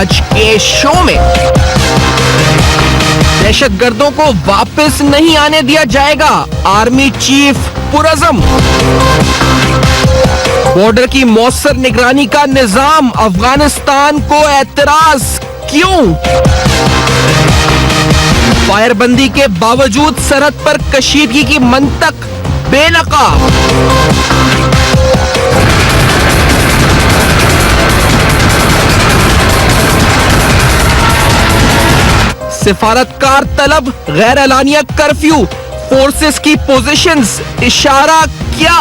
आज के शो में दहशतगर्दों को वापस नहीं आने दिया जाएगा, आर्मी चीफ पुरज़म। बॉर्डर की मौसर निगरानी का निजाम, अफगानिस्तान को एतराज क्यों? फायरबंदी के बावजूद सरहद पर कशीदगी की मंतक बेनकाब। सिफारतकार तलब, गैर एलानिया कर्फ्यू, फोर्सेस की पोजीशंस, इशारा क्या?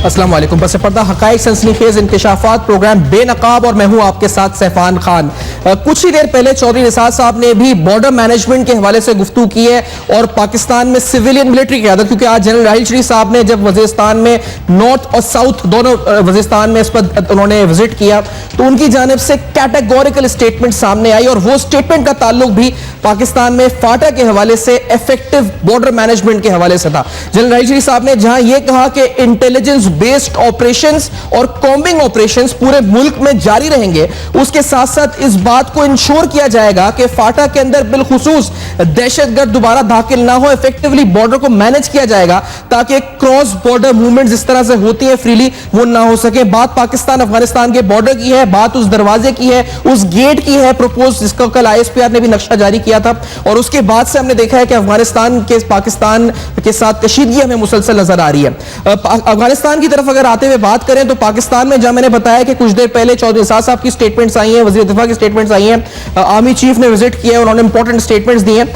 अस्सलाम वालेकुम। बस पर्दा हकाइक सनसनीखेज इंकशाफात प्रोग्राम बेनकाब और मैं हूं आपके साथ सैफान खान। कुछ ही देर पहले चौधरी निसार साहब ने भी बॉर्डर मैनेजमेंट के हवाले से गुफ्तगू की है और पाकिस्तान में सिविलियन मिलिट्री क़यादत, क्योंकि आज जनरल राहिल शरीफ साहब ने जब वज़ीरिस्तान में नॉर्थ और साउथ दोनों वज़ीरिस्तान में इस पर उन्होंने विजिट किया तो उनकी जानिब से कैटेगोरिकल स्टेटमेंट सामने आई और वो स्टेटमेंट का ताल्लुक भी पाकिस्तान में फाटा के हवाले से इफेक्टिव बॉर्डर मैनेजमेंट के हवाले से था। जनरल राहिल शरीफ साहब ने जहां यह कहा कि इंटेलिजेंस बेस्ड ऑपरेशंस और कॉम्बिंग ऑपरेशंस पूरे मुल्क में जारी रहेंगे, उसके साथ साथ इस बात को इंश्योर किया जाएगा कि फाटा के अंदर बिलखुसूस दहशतगर्द दोबारा दाखिल ना हो, इफेक्टिवली बॉर्डर को मैनेज किया जाएगा ताकि क्रॉस बॉर्डर मूवमेंट जिस तरह से होती है फ्रीली वो ना हो सके। बात पाकिस्तान अफगानिस्तान के बॉर्डर की है, बात उस दरवाजे की है, उस गेट की है प्रपोज जिसका कल ISPR ने भी नक्शा जारी किया था और उसके बाद से हमने देखा है कि अफगानिस्तान के पाकिस्तान के साथ कशीदगी हमें मुसलसल नजर आ रही है। अफगानिस्तान की तरफ अगर आते हुए बात करें तो पाकिस्तान में जहां मैंने बताया कि कुछ देर पहले चौधरी निसार साहब की स्टेटमेंट्स आई हैं, वज़ीर दिफा की स्टेटमेंट्स आई हैं, आर्मी चीफ ने विजिट किया है, उन्होंने इंपॉर्टेंट स्टेटमेंट्स दिए हैं।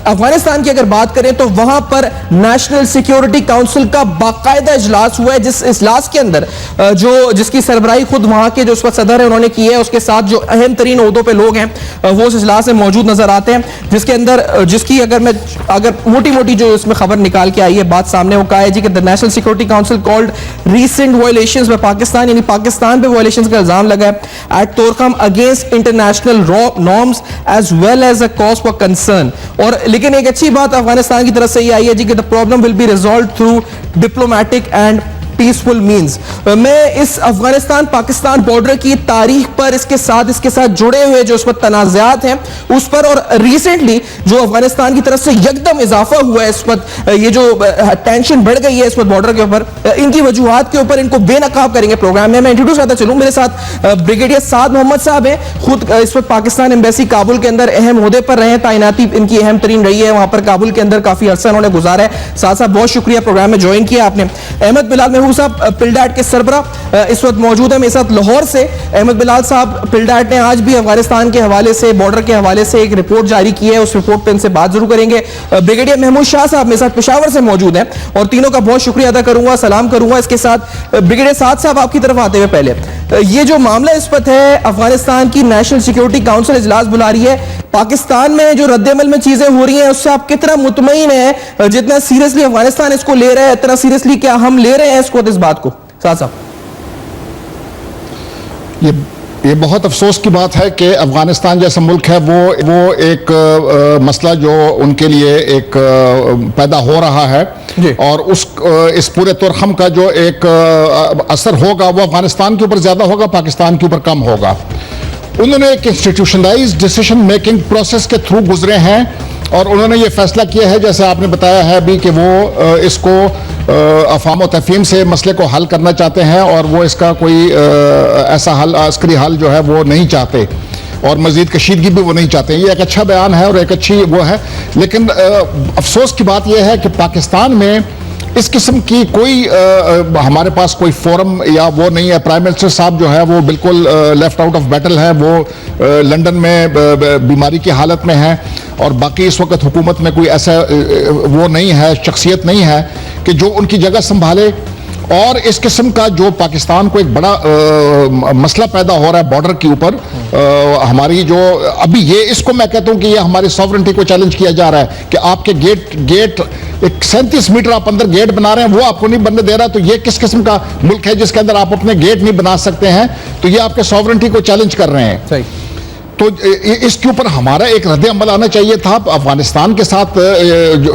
अफगानिस्तान की अगर बात करें तो वहां पर नेशनल सिक्योरिटी काउंसिल का बाकायदा इजलास हुआ है, जिस इजलास के अंदर जिसकी सरबराही खुद वहां के जो उस वक्त सदर है उन्होंने की है, उसके साथ जो अहम तरीन ओहदों पे लोग हैं वो उस इजलास में मौजूद नजर आते हैं, जिसके अंदर जिसकी अगर मोटी मोटी जो इसमें खबर निकाल के आई है बात सामने, वो कहा है जी कि the national security council called recent violations by Pakistan, यानी पाकिस्तान पे वायलेशंस का इल्जाम लगा है at Torkham against international norms as well as a cause for concern. और लेकिन एक अच्छी बात अफगानिस्तान की तरफ से ये आई है जी कि the problem will be resolve through diplomatic and peaceful means. मैं इस अफगानिस्तान पाकिस्तान बॉर्डर की तारीख पर इसके साथ जुड़े हुए जो उस पर तनाज़ात हैं उस पर और रिसेंटली जो अफगानिस्तान की तरफ से यकदम इजाफा हुआ है इस पर, ये जो टेंशन बढ़ गई है इस पर बॉर्डर के ऊपर, इनकी वजूहात के ऊपर इनको बेनकाब करेंगे प्रोग्राम में। मैं इंट्रोड्यूस करता चलूँ, मेरे साथ ब्रिगेडियर साद मोहम्मद साहब हैं, खुद इस वक्त पाकिस्तान एम्बेसी काबुल के अंदर अहम ओहदे पर रहे हैं, तैनाती इनकी अहम तरीन रही है वहां पर काबुल के अंदर, काफी अरसा उन्होंने गुजारा है। साथ साथ बहुत शुक्रिया प्रोग्राम में ज्वाइन किया आपने। अहमद बिलाल साहब पिलडाट के सरबरा इस वक्त मौजूद है मेरे साथ लाहौर से। अहमद बिलाल साहब, पिलडाट ने आज भी अफगानिस्तान के हवाले से, बॉर्डर के हवाले से एक रिपोर्ट जारी की है, उस रिपोर्ट पे इनसे बात जरूर करेंगे। ब्रिगेडियर महमूद शाह साहब मेरे साथ पेशावर से मौजूद हैं और तीनों का बहुत शुक्रिया अदा करूंगा, सलाम करूंगा। इसके साथ ब्रिगेडियर साद साहब आपकी तरफ आते हुए पहले ये जो मामला इस वक्त है, अफगानिस्तान की नेशनल सिक्योरिटी काउंसिल इजलास बुला रही है, पाकिस्तान में जो रद्दमल में चीजें हो रही हैं उससे आप कितना मुतमईन है? जितना सीरियसली अफगानिस्तान इसको ले रहा है इतना सीरियसली क्या हम ले रहे हैं इसको, इस बात को? साहब, ये बहुत अफसोस की बात है कि अफगानिस्तान जैसा मुल्क है वो एक मसला जो उनके लिए एक पैदा हो रहा है और इस पूरे तुरखम का जो एक असर होगा वो अफगानिस्तान के ऊपर ज़्यादा होगा, पाकिस्तान के ऊपर कम होगा। उन्होंने एक इंस्टीट्यूशनलाइज्ड डिसीजन मेकिंग प्रोसेस के थ्रू गुजरे हैं और उन्होंने ये फैसला किया है, जैसे आपने बताया है अभी, कि वो इसको अफवाम और तफहीम से मसले को हल करना चाहते हैं और वो इसका कोई ऐसा हल, अस्करी हल जो है वो नहीं चाहते और मज़ीद कशीदगी भी वो नहीं चाहते। ये एक अच्छा बयान है और एक अच्छी वो है, लेकिन अफसोस की बात यह है कि पाकिस्तान में इस किस्म की कोई हमारे पास कोई फोरम या वो नहीं है। प्राइम मिनिस्टर साहब जो है वो बिल्कुल लेफ्ट आउट ऑफ बैटल है, वो लंदन में बीमारी की हालत में है और बाकी इस वक्त हुकूमत में कोई ऐसा वो नहीं है, शख्सियत नहीं है कि जो उनकी जगह संभाले और इस किस्म का जो पाकिस्तान को एक बड़ा मसला पैदा हो रहा है बॉर्डर के ऊपर, हमारी जो अभी ये इसको मैं कहता हूं कि ये हमारी सॉवरेंटी को चैलेंज किया जा रहा है कि आपके गेट एक 37 मीटर आप अंदर गेट बना रहे हैं, वो आपको नहीं बनने दे रहा। तो ये किस किस्म का मुल्क है जिसके अंदर आप अपने गेट नहीं बना सकते हैं? तो ये आपके सॉवरेंटी को चैलेंज कर रहे हैं। सही। तो इसके ऊपर हमारा एक रद्द अमल आना चाहिए था अफगानिस्तान के साथ,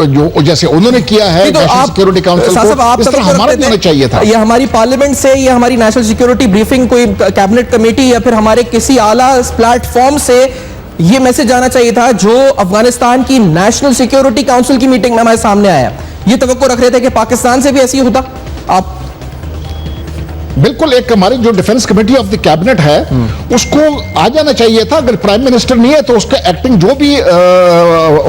जो जैसे उन्होंने किया है तो नेशनल सिक्योरिटी काउंसिल को, इस तरह हमारा भी होना चाहिए था। ये हमारी पार्लियामेंट से या हमारी नेशनल सिक्योरिटी ब्रीफिंग, कोई कैबिनेट कमेटी या फिर हमारे किसी आला प्लेटफॉर्म से ये मैसेज आना चाहिए था जो अफगानिस्तान की नेशनल सिक्योरिटी काउंसिल की मीटिंग में हमारे सामने आया। ये तवक्को रख रहे थे कि पाकिस्तान से भी ऐसी होता। आप बिल्कुल, एक हमारी जो defence committee of the cabinet है उसको आ जाना चाहिए था। अगर प्राइम मिनिस्टर नहीं है तो उसका एक्टिंग जो भी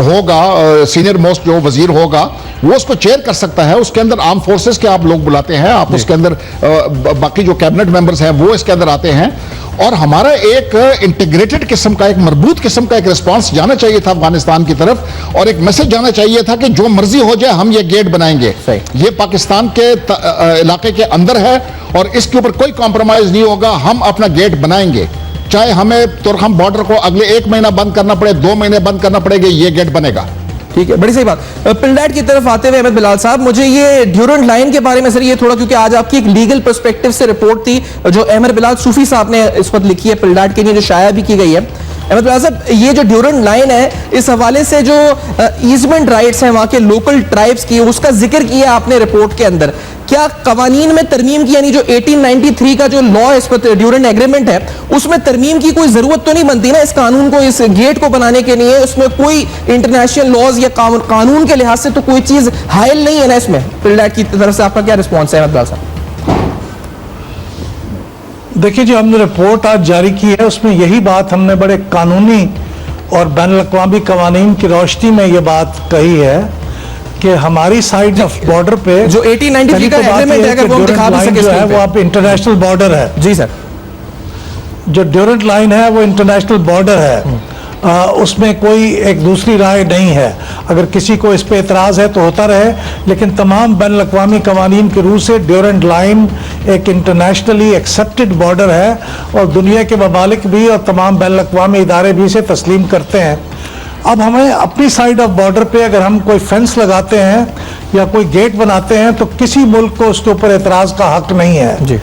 होगा, सीनियर मोस्ट जो वजीर होगा वो उसको चेयर कर सकता है। उसके अंदर आर्म फोर्सेस के आप लोग बुलाते हैं, आप उसके अंदर बाकी जो कैबिनेट मेंबर्स हैं वो इसके अंदर आते हैं, और हमारा एक इंटीग्रेटेड किस्म का, एक मजबूत किस्म का एक रिस्पांस जाना चाहिए था अफगानिस्तान की तरफ, और एक मैसेज जाना चाहिए था कि जो मर्जी हो जाए हम ये गेट बनाएंगे। ये पाकिस्तान के इलाके के अंदर है और इसके ऊपर कोई कॉम्प्रोमाइज नहीं होगा। हम अपना गेट बनाएंगे, चाहे हमें तुरखम बॉर्डर को अगले 1 महीना बंद करना पड़े, 2 महीने बंद करना पड़ेगा, ये गेट बनेगा। ठीक है, बड़ी सही बात। पिलडाट की तरफ आते हुए अहमद बिलाल साहब, मुझे ये ड्यूरेंट लाइन के बारे में सर ये थोड़ा, क्योंकि आज आपकी एक लीगल पर्सपेक्टिव से रिपोर्ट थी जो अहमद बिलाल सूफी साहब ने इस वक्त लिखी है पिलडाट के लिए, जो शाया भी की गई है। अहमद बिलाल साहब, ये जो ड्यूरेंट लाइन है, इस हवाले से जो ईजमेंट राइट्स हैं वहां के लोकल ट्राइब्स की, उसका जिक्र किया आपने रिपोर्ट के अंदर। क्या कवानीन में तरमीम की, यानी जो 1893 का जो लॉ इस पर ड्यूरेंट एग्रीमेंट है, उसमें तरमीम की कोई जरूरत तो नहीं बनती ना इस कानून को, इस गेट को बनाने के लिए? उसमें कोई इंटरनेशनल लॉज या कानून के लिहाज से तो कोई चीज हायल नहीं है ना इसमें? पिलडाट की तरफ से आपका क्या रिस्पॉन्स है अहमद साहब? देखिए, जो हमने रिपोर्ट आज जारी की है उसमें यही बात हमने बड़े कानूनी और बैनुल-अक़वामी कवानीन की रोशनी में ये बात कही है कि हमारी साइड ऑफ बॉर्डर पे जो 1893 का एग्रीमेंट है, अगर वो दिखा भी सके, जो है वो आप इंटरनेशनल बॉर्डर है। जी सर, जो ड्यूरेंट लाइन है वो इंटरनेशनल बॉर्डर है, उसमें कोई एक दूसरी राय नहीं है। अगर किसी को इस पे एतराज़ है तो होता रहे, लेकिन तमाम बैनुल-अक़वामी कवानीन के रूह से ड्यूरेंट लाइन एक इंटरनेशनली एक्सेप्टेड बॉर्डर है और दुनिया के ममालिक भी और तमाम बैनुल-अक़वामी इदारे भी इसे तस्लीम करते हैं। अब हमें अपनी साइड ऑफ बॉर्डर पे अगर हम कोई फेंस लगाते हैं या कोई गेट बनाते हैं तो किसी मुल्क को उसके ऊपर एतराज़ का हक नहीं है जी।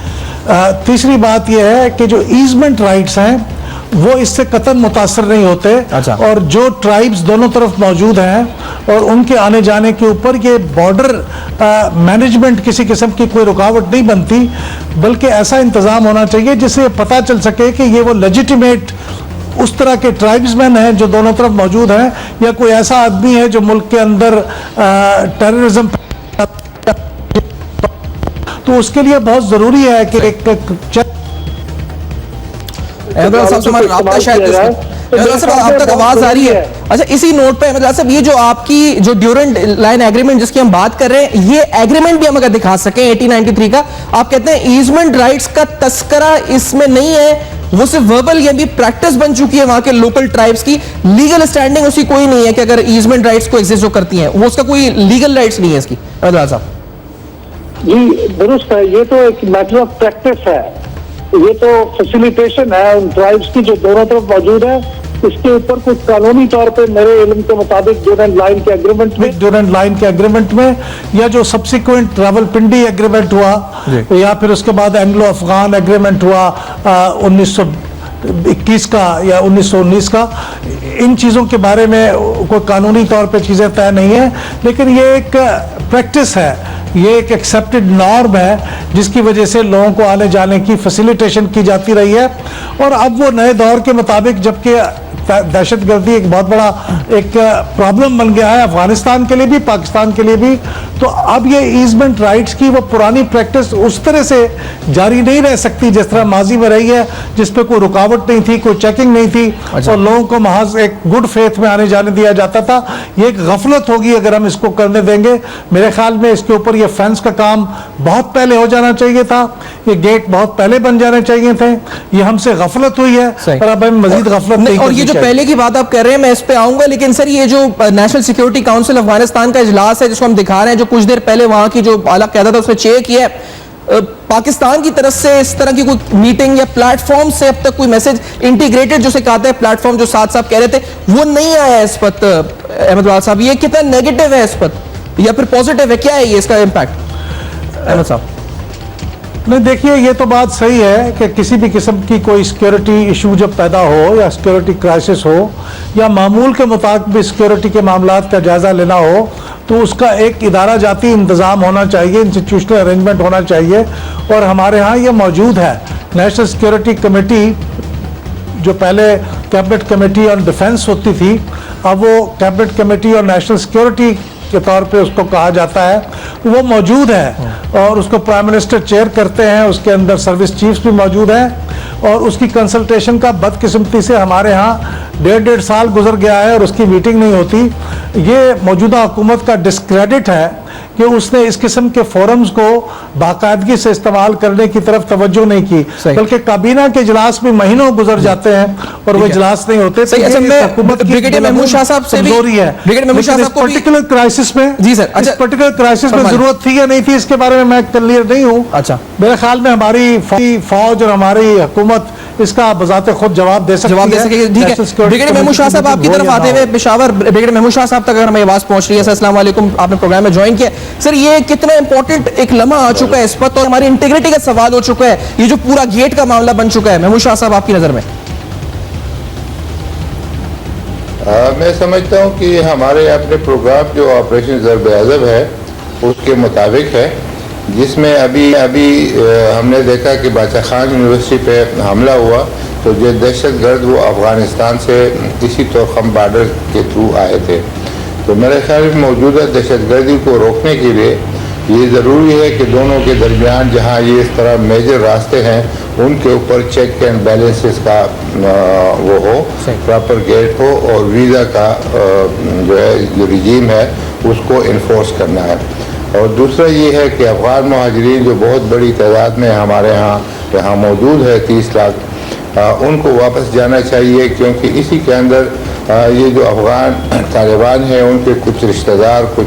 तीसरी बात यह है कि जो ईजमेंट राइट्स हैं वो इससे कतई मुतासर नहीं होते। अच्छा। और जो ट्राइब्स दोनों तरफ मौजूद हैं और उनके आने जाने के ऊपर ये बॉर्डर मैनेजमेंट किसी किस्म की कोई रुकावट नहीं बनती, बल्कि ऐसा इंतज़ाम होना चाहिए जिससे पता चल सके कि ये वो लेजिटिमेट उस तरह के ट्राइब्समैन हैं जो दोनों तरफ मौजूद हैं, या कोई ऐसा आदमी है जो मुल्क के अंदर टेररिज्म, तो उसके लिए बहुत ज़रूरी है कि एक आप तक आवाज आ रही है। अच्छा, इसी नोट पे अहमद साहब, ये जो आपकी जो ड्यूरेंट लाइन एग्रीमेंट जिसकी हम बात कर रहे हैं, ये एग्रीमेंट भी हम अगर दिखा सकें 1893 का, आप कहते हैं ईजमेंट राइट्स का तस्करा इसमें नहीं है, वो सिर्फ वर्बल या भी प्रैक्टिस बन चुकी है वहां के लोकल ट्राइब्स की, लीगल स्टैंडिंग उसकी कोई नहीं है कि अगर ईजमेंट राइट्स को एग्जिस्ट जो करती हैं वो उसका कोई लीगल राइट्स नहीं है इसकी? अहमद साहब जी दुरुस्त है, ये तो एक मैटर ऑफ प्रैक्टिस है, ये तो फैसिलिटेशन है उन ट्राइब्स की जो दोनों तरफ मौजूद है। इसके ऊपर कुछ कानूनी तौर पे मेरे इल्म के मुताबिक ड्यूरेंट लाइन के एग्रीमेंट में या जो सब्सिक्वेंट रावलपिंडी एग्रीमेंट हुआ या फिर उसके बाद एंग्लो अफगान एग्रीमेंट हुआ 1921 का या 1919 का, इन चीज़ों के बारे में कोई कानूनी तौर पे चीज़ें तय नहीं है, लेकिन ये एक प्रैक्टिस है, ये एक एक्सेप्टेड नॉर्म है जिसकी वजह से लोगों को आने जाने की फैसिलिटेशन की जाती रही है। और अब वो नए दौर के मुताबिक, जबकि दहशतगर्दी एक बहुत बड़ा एक प्रॉब्लम बन गया है अफगानिस्तान के लिए भी, पाकिस्तान के लिए भी, तो अब ये ईजमेंट राइट्स की वो पुरानी प्रैक्टिस उस तरह से जारी नहीं रह सकती जिस तरह माजी में रही है, जिस पे कोई रुकावट नहीं थी, कोई चेकिंग नहीं थी। अच्छा। और लोगों को महज एक गुड फेथ में आने जाने दिया जाता था। ये एक गफलत होगी अगर हम इसको करने देंगे। मेरे ख्याल में इसके ऊपर ये फेंस का काम बहुत पहले हो जाना चाहिए था, ये गेट बहुत पहले बन जाने चाहिए थे। ये हमसे गफलत हुई है और अब हम मजीद गफलत नहीं। और ये जो पहले की बात आप कर रहे हैं मैं इस पे आऊंगा, लेकिन सर ये जो नेशनल सिक्योरिटी काउंसिल अफगानिस्तान का इजलास है जिसको हम दिखा रहे हैं, जो कुछ देर पहले वहां की जो आला क़यादत है उसने चेयर किया है, पाकिस्तान की तरफ से इस तरह की कोई मीटिंग या प्लेटफॉर्म से अब तक कोई मैसेज इंटीग्रेटेड जिसे कहते हैं प्लेटफॉर्म, जो साहब कह रहे थे, वो नहीं आया है इस पर अहमद बलाल साहब? ये कितना नेगेटिव है इस पर या फिर पॉजिटिव है, क्या है ये इसका इम्पैक्ट अहमद साहब? नहीं, देखिए, ये तो बात सही है कि किसी भी किस्म की कोई सिक्योरिटी इशू जब पैदा हो या सिक्योरिटी क्राइसिस हो या मामूल के मुताबिक भी सिक्योरिटी के मामलात का जायजा लेना हो तो उसका एक इदारा जाती इंतज़ाम होना चाहिए, इंस्टीट्यूशनल अरेंजमेंट होना चाहिए। और हमारे यहाँ ये मौजूद है। नेशनल सिक्योरिटी कमेटी, जो पहले कैबिनेट कमेटी ऑन डिफेंस होती थी, अब वो कैबिनेट कमेटी और नेशनल सिक्योरिटी के तौर पे उसको कहा जाता है, वो मौजूद है और उसको प्राइम मिनिस्टर चेयर करते हैं। उसके अंदर सर्विस चीफ्स भी मौजूद हैं और उसकी कंसल्टेशन का बदकिस्मती से हमारे यहाँ 1.5 साल गुजर गया है और उसकी मीटिंग नहीं होती। ये मौजूदा हुकूमत का डिस्क्रेडिट है कि उसने इस किस्म के फोरम्स को बाकायदगी से इस्तेमाल करने की तरफ तवज्जो नहीं की, बल्कि काबीना के इजलास में महीनों गुजर जाते हैं और वो इजलास नहीं होते। ब्रिगेडियर महमूद शाह साहब से कमजोरी है। पर्टिकुलर क्राइसिस में, जी सर, इस पर्टिकुलर क्राइसिस में जरूरत थी या नहीं थी, इसके बारे में मैं क्लियर नहीं हूँ। अच्छा, मेरे ख्याल में हमारी फौज और हमारी हुकूमत इसका बजाते खुद जवाब दे सकती है। ठीक है, ब्रिगेडियर महमूद शाह साहब आपकी तरफ आते हुए पेशावर, ब्रिगेडियर महमूद शाह साहब तक अगर हमें आवाज पहुंच रही है। सर अस्सलाम वालेकुम, आपने प्रोग्राम में ज्वाइन किया। सर, ये कितना इंपॉर्टेंट एक लम्हा आ चुका है इस पर, तो हमारी इंटीग्रिटी का सवाल हो चुका है, ये जो पूरा गेट का मामला बन चुका है। महमूद शाह साहब, आपकी नजर में? मैं समझता हूँ कि हमारे अपने प्रोग्राम जो ऑपरेशन ज़र्ब-ए-अज़ब है उसके मुताबिक है, जिसमें अभी हमने देखा कि बादशाह खान यूनिवर्सिटी पे हमला हुआ, तो जो दहशतगर्द वो अफ़गानिस्तान से इसी तोरखम बॉर्डर के थ्रू आए थे। तो मेरे ख्याल में मौजूदा दहशतगर्दी को रोकने के लिए ये ज़रूरी है कि दोनों के दरमियान जहाँ ये इस तरह मेजर रास्ते हैं उनके ऊपर चेक एंड बैलेंसेस का वो हो, प्रॉपर गेट हो और वीज़ा का जो है जो रिजीम है उसको इन्फोर्स करना है। और दूसरा ये है कि अफ़गान महाजरीन जो बहुत बड़ी तादाद में हमारे यहाँ मौजूद है, 30 लाख, उनको वापस जाना चाहिए, क्योंकि इसी के अंदर ये जो अफ़गान तालिबान हैं उनके कुछ रिश्तेदार, कुछ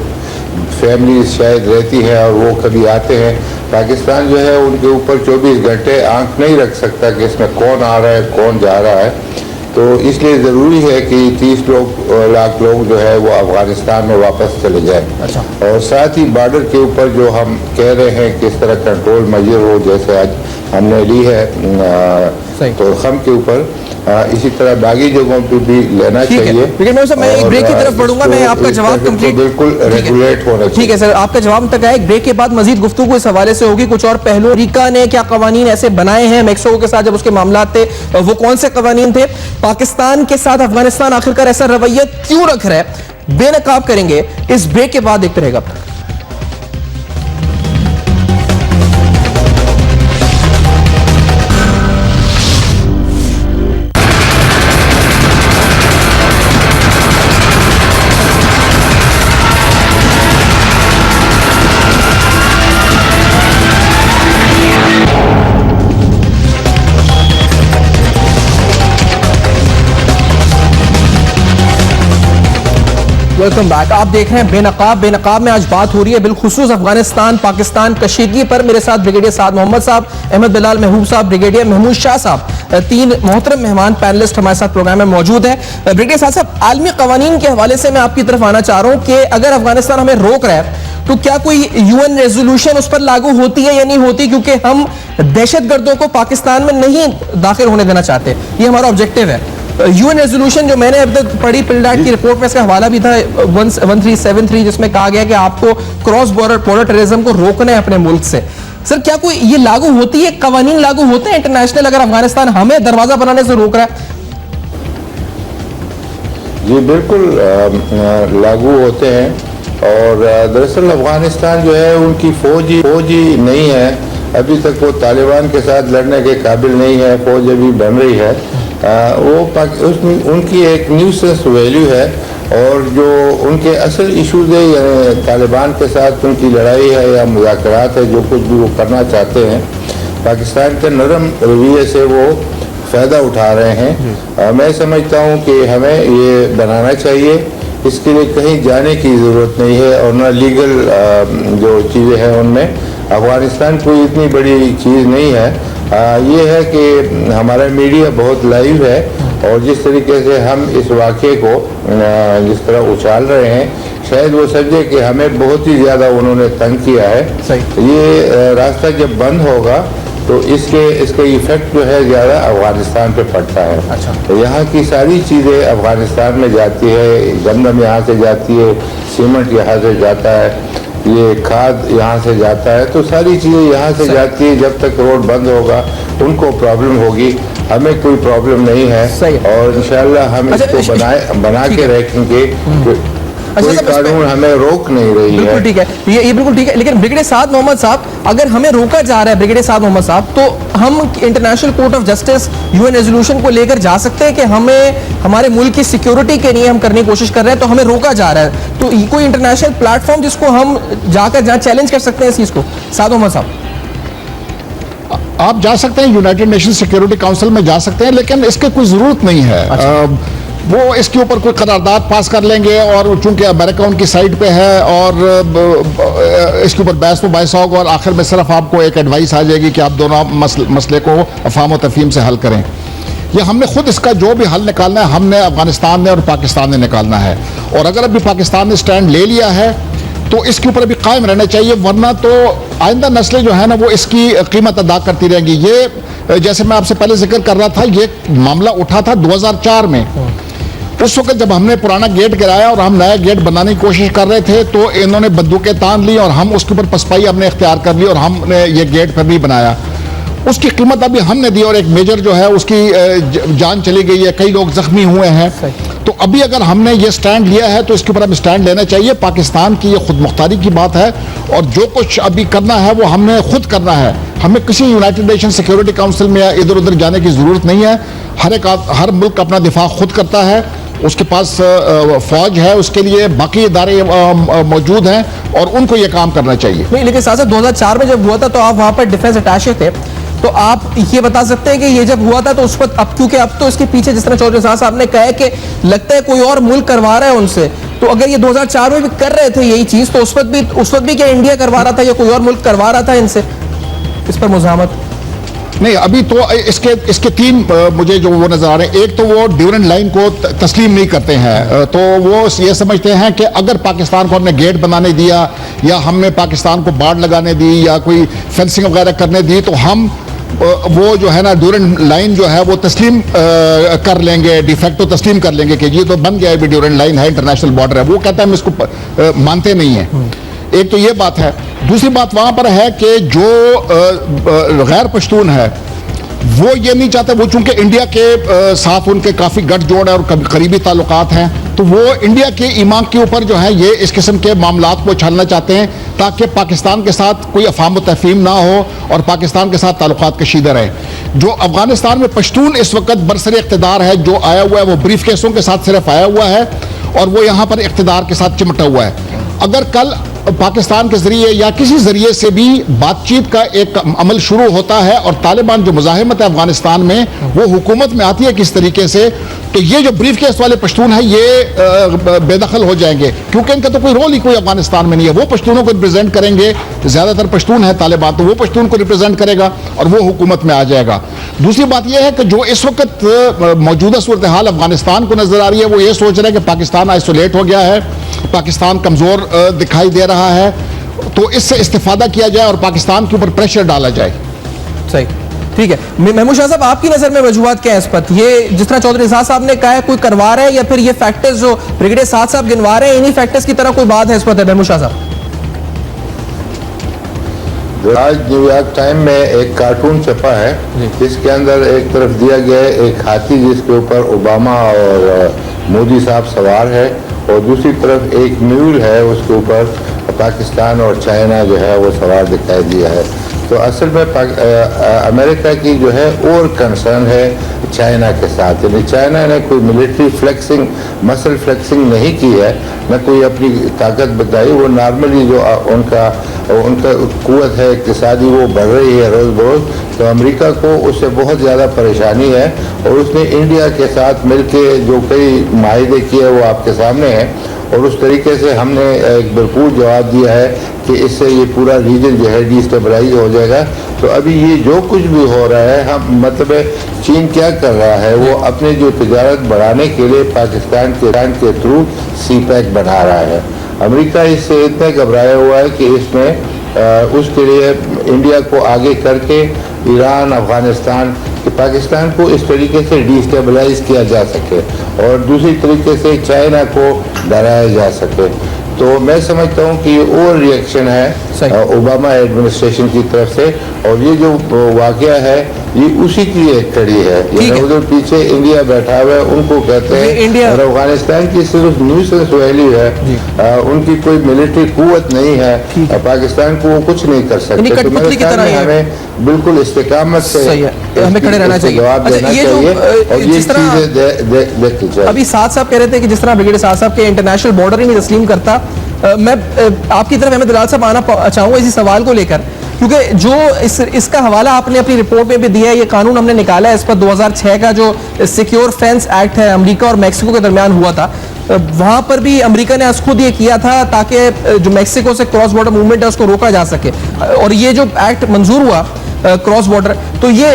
फैमिली शायद रहती है और वो कभी आते हैं। पाकिस्तान जो है उनके ऊपर 24 घंटे आंख नहीं रख सकता कि इसमें कौन आ रहा है कौन जा रहा है। तो इसलिए ज़रूरी है कि 30 लाख लोग जो है वो अफ़गानिस्तान में वापस चले जाएं। अच्छा। और साथ ही बॉर्डर के ऊपर जो हम कह रहे हैं कि इस तरह कंट्रोल मेजर हो, जैसे आज हमने ली है तो खम के ऊपर, इसी तरह बाकी जगहों पे भी लेना चाहिए। मैं एक ब्रेक की तरफ बढ़ूंगा, मैं आपका जवाब कंप्लीट बिल्कुल रेगुलेट होना चाहिए। ठीक है सर, आपका जवाब तक आया। एक ब्रेक के बाद मजीद गुफ्तगू इस हवाले से होगी। कुछ और पहलू, अमेरिका ने क्या कवानीन ऐसे बनाए हैं मैक्सिको के साथ जब उसके मामलात थे, वो कौन से कवानीन थे? पाकिस्तान के साथ अफगानिस्तान आखिरकार ऐसा रवैया क्यों रख रहा है, बेनकाब करेंगे इस ब्रेक के बाद। देखते रहेगा। Welcome back. आप देख रहे हैं बेनकाब में आज बात हो रही है बिलखुसूस अफगानिस्तान पाकिस्तान कशीदगी पर। मेरे साथ ब्रिगेडियर साद मोहम्मद साहब, अहमद बिलाल महबूब साहब, ब्रिगेडियर महमूद शाह साहब, 3 मोहतरम मेहमान पैनलिस्ट हमारे साथ प्रोग्राम में मौजूद है। ब्रिगेडियर साहब, आलमी कवानीन के हवाले से मैं आपकी तरफ आना चाह रहा हूं कि अगर अफगानिस्तान हमें रोक रहा है तो क्या कोई यूएन रेजोल्यूशन उस पर लागू होती है या नहीं होती, क्योंकि हम दहशतगर्दों को पाकिस्तान में नहीं दाखिल होने देना चाहते, ये हमारा ऑब्जेक्टिव है। यूएन रेजोल्यूशन जो मैंने अब तक पढ़ी, पिलडाट की रिपोर्ट में इसका हवाला भी था 1373, जिसमें कहा गया कि आपको क्रॉस बॉर्डर टेररिज्म को रोकना है अपने मुल्क से। सर, क्या कोई ये लागू होती है, कवानीन लागू होते हैं इंटरनेशनल, अगर अफगानिस्तान हमें दरवाजा बनाने से रोक रहा है? जी बिल्कुल लागू होते हैं। और दरअसल अफगानिस्तान जो है उनकी फौज ही नहीं है, अभी तक वो तालिबान के साथ लड़ने के काबिल नहीं है। फौज अभी बन रही है, उनकी एक न्यूसेंस वैल्यू है, और जो उनके असल इशूज़ है यानी तालिबान के साथ उनकी लड़ाई है या मुज़ाकरात है, जो कुछ भी वो करना चाहते हैं, पाकिस्तान के नरम रवैये से वो फ़ायदा उठा रहे हैं। मैं समझता हूँ कि हमें ये बनाना चाहिए, इसके लिए कहीं जाने की ज़रूरत नहीं है और ना लीगल जो चीज़ें हैं उनमें अफ़गानिस्तान कोई इतनी बड़ी चीज़ नहीं है। ये है कि हमारा मीडिया बहुत लाइव है और जिस तरीके से हम इस वाक़े को जिस तरह उछाल रहे हैं, शायद वो समझे कि हमें बहुत ही ज़्यादा उन्होंने तंग किया है। ये रास्ता जब बंद होगा तो इसका इफेक्ट जो है ज़्यादा अफ़गानिस्तान पे पड़ता है। अच्छा। तो यहाँ की सारी चीज़ें अफ़गानिस्तान में जाती है, गंदम यहाँ से जाती है, सीमेंट यहाँ से जाता है, ये खाद यहाँ से जाता है, तो सारी चीज़ें यहाँ से जाती है। जब तक रोड बंद होगा उनको प्रॉब्लम होगी, हमें कोई प्रॉब्लम नहीं है। और इंशाल्लाह हम इसको बना के रखेंगे। कोई कानून हमें रोक नहीं रही है। बिल्कुल ठीक है, ये बिल्कुल ठीक है। लेकिन ब्रिगेडियर साद मोहम्मद साहब, अगर हमें रोका जा रहा है ब्रिगेडियर साद मोहम्मद साहब, तो हम international court of justice UN resolution को लेकर जा सकते हैं कि हमें हमारे मुल्क की सिक्योरिटी के लिए हम करने की कोशिश कर रहे हैं, तो हमें रोका जा रहा है, तो कोई इंटरनेशनल प्लेटफॉर्म जिसको हम जाकर जहाँ चैलेंज कर सकते हैं इस चीज को? साद मोहम्मद साहब, आप जा सकते हैं, यूनाइटेड नेशन सिक्योरिटी काउंसिल में जा सकते हैं, लेकिन इसकी कोई जरूरत नहीं है। वो इसके ऊपर कोई करारदाद पास कर लेंगे और चूंकि अमेरिका उनकी साइड पे है और इसके ऊपर बहस तो बहस होगा और आखिर में सिर्फ आपको एक एडवाइस आ जाएगी कि आप दोनों मसले को अफवाम और तफहीम से हल करें। ये हमने खुद इसका जो भी हल निकालना है, हमने अफगानिस्तान ने और पाकिस्तान ने निकालना है। और अगर अभी पाकिस्तान ने स्टैंड ले लिया है तो इसके ऊपर अभी कायम रहना चाहिए, वरना तो आइंदा नस्लें जो है ना वो इसकी कीमत अदा करती रहेंगी। ये जैसे मैं आपसे पहले जिक्र कर रहा था, ये मामला उठा था 2004 में। उस वक्त जब हमने पुराना गेट गिराया और हम नया गेट बनाने की कोशिश कर रहे थे, तो इन्होंने बंदूकें तान ली और हम उसके ऊपर पसपाई हमने इख्तियार कर ली और हमने ये गेट फिर नहीं बनाया। उसकी कीमत अभी हमने दी और एक मेजर जो है उसकी जान चली गई है, कई लोग जख्मी हुए हैं। तो अभी अगर हमने ये स्टैंड लिया है तो इसके ऊपर हमें स्टैंड लेना चाहिए। पाकिस्तान की ये खुद मुख्तारी की बात है और जो कुछ अभी करना है वो हमने खुद करना है। हमें किसी यूनाइटेड नेशन सिक्योरिटी काउंसिल में इधर उधर जाने की जरूरत नहीं है। हर मुल्क अपना दिफा खुद करता है, उसके पास फौज है, उसके लिए बाकी इदारे मौजूद हैं और उनको ये काम करना चाहिए। नहीं, लेकिन साथ 2004 में जब हुआ था तो आप वहां पर डिफेंस अटैचे थे, तो आप ये बता सकते हैं कि ये जब हुआ था तो उस वक्त, अब क्योंकि अब तो इसके पीछे जिस तरह चौधरी साहब ने कहा है कि लगता है कोई और मुल्क करवा रहा है उनसे, तो अगर ये 2004 में भी कर रहे थे यही चीज, तो उस वक्त भी क्या इंडिया करवा रहा था या कोई और मुल्क करवा रहा था इनसे, इस पर मुज़ाहमत? नहीं, अभी तो इसके तीन मुझे जो वो नजर आ रहे हैं। एक तो वो ड्यूरेंट लाइन को तस्लीम नहीं करते हैं, तो वो ये समझते हैं कि अगर पाकिस्तान को हमने गेट बनाने दिया या हमने पाकिस्तान को बाड़ लगाने दी या कोई फेंसिंग वगैरह करने दी तो हम वो जो है ना ड्यूरेंट लाइन जो है वो तस्लीम कर लेंगे, डिफेक्टो तस्लीम कर लेंगे कि ये तो बन गया है, ड्यूरेंट लाइन है, इंटरनेशनल बॉर्डर है। वो कहते हैं हम इसको मानते नहीं है। एक तो ये बात है। दूसरी बात वहां पर है कि जो गैर पश्तून है वो ये नहीं चाहते, वो चूंकि इंडिया के साथ उनके काफ़ी गठजोड़ है और करीबी ताल्लुकात हैं, तो वो इंडिया के ईमान के ऊपर जो है ये इस किस्म के मामलात को उछालना चाहते हैं ताकि पाकिस्तान के साथ कोई अफाम तफहीम ना हो और पाकिस्तान के साथ ताल्लुकात कशीदा रहे। जो अफगानिस्तान में पश्तून इस वक्त बरसर इख्तिदार है, जो आया हुआ है वो ब्रीफ केसों के साथ सिर्फ आया हुआ है और वो यहाँ पर इख्तिदार के साथ चिमटा हुआ है। अगर कल पाकिस्तान के जरिए या किसी जरिए से भी बातचीत का एक अमल शुरू होता है और तालिबान जो मुजाहिमत है अफगानिस्तान में वो हुकूमत में आती है किस तरीके से, तो ये जो ब्रीफ केस वाले पश्तून है ये बेदखल हो जाएंगे, क्योंकि इनका तो कोई रोल ही कोई अफगानिस्तान में नहीं है। वो पश्तूनों को रिप्रेजेंट करेंगे, ज़्यादातर पश्तून है तालिबान, तो वो पश्तून को रिप्रेजेंट करेगा और वो हुकूमत में आ जाएगा। दूसरी बात यह है कि जो इस वक्त मौजूदा सूरत हाल अफगानिस्तान को नजर आ रही है, वो ये सोच रहे हैं कि पाकिस्तान आइसोलेट हो गया है, पाकिस्तान कमज़ोर दिखाई दे रहा है, तो इससे इस्तिफादा किया जाए और पाकिस्तान के ऊपर प्रेशर डाला जाए। सही, ठीक है। महमूद शाह साहब, आपकी नजर में वजूहात क्या है इस पर? ये जिस तरह चौधरी साहब ने कहा है कोई करवा रहा है या फिर ये फैक्टर्स जो ब्रिगेडियर साहब गिनवा रहे हैं इन्हीं फैक्टर्स की तरह कोई बात है इस पर? महमूद शाह साहब, आज न्यूयॉर्क टाइम में एक कार्टून छपा है जिसके अंदर एक तरफ दिया गया है एक हाथी जिसके ऊपर ओबामा और मोदी साहब सवार है और दूसरी तरफ एक म्यूल है उसके ऊपर पाकिस्तान और चाइना जो है वो सवार दिखाई दिया है। तो असल में अमेरिका की जो है और कंसर्न है चाइना के साथ, यानी चाइना ने कोई मिलिट्री फ्लेक्सिंग मसल फ्लेक्सिंग नहीं की है, न कोई अपनी ताकत बताई। वो नॉर्मली जो उनका कुव्वत है इक़्तिसादी वो बढ़ रही है रोज़ बरोज़, तो अमेरिका को उससे बहुत ज़्यादा परेशानी है और उसने इंडिया के साथ मिलके जो कई माहिदे किए वो आपके सामने हैं और उस तरीके से हमने एक भरपूर जवाब दिया है कि इससे ये पूरा रीजन जो है डिस्टेबलाइज हो जाएगा। तो अभी ये जो कुछ भी हो रहा है, हम मतलब चीन क्या कर रहा है, वो अपने जो तजारत बढ़ाने के लिए पाकिस्तान के थ्रू CPEC बना रहा है। अमेरिका इससे इतना घबराया हुआ है कि इसमें उसके लिए इंडिया को आगे करके ईरान, अफगानिस्तान कि पाकिस्तान को इस तरीके से डिस्टेबलाइज किया जा सके और दूसरी तरीके से चाइना को डराया जा सके। तो मैं समझता हूँ कि ये ओवर रिएक्शन है ओबामा एडमिनिस्ट्रेशन की तरफ से, और ये जो वाकया है ये उसी की एक कड़ी है। ये उधर पीछे इंडिया बैठा हुआ है, उनको कहते हैं, और अफगानिस्तान की सिर्फ न्यूसेंस वैल्यू है, उनकी कोई मिलिट्री कुव्वत नहीं है, पाकिस्तान को वो कुछ नहीं कर सकते। तो मेरे ख्याल में हमें बिल्कुल इस्तेकामत से हमें खड़े रहना चाहिए, जवाब देना चाहिए और ये चीजें देखनी चाहिए। अभी साथ साहब कह रहे थे कि जिस तरह ब्रिगेडियर साहब के इंटरनेशनल बॉर्डर ही नहीं तस्लीम करता, मैं आपकी तरफ अहमद बिलाल साहब आना चाहूंगा इसी सवाल को लेकर, क्योंकि जो इसका हवाला आपने अपनी रिपोर्ट में भी दिया है, ये कानून हमने निकाला है इस पर 2006 का जो सिक्योर फेंस एक्ट है अमेरिका और मैक्सिको के दरमियान हुआ था, वहां पर भी अमेरिका ने खुद ये किया था ताकि जो मैक्सिको से क्रॉस बॉर्डर मूवमेंट है उसको रोका जा सके, और ये जो एक्ट मंजूर हुआ क्रॉस बॉर्डर, तो ये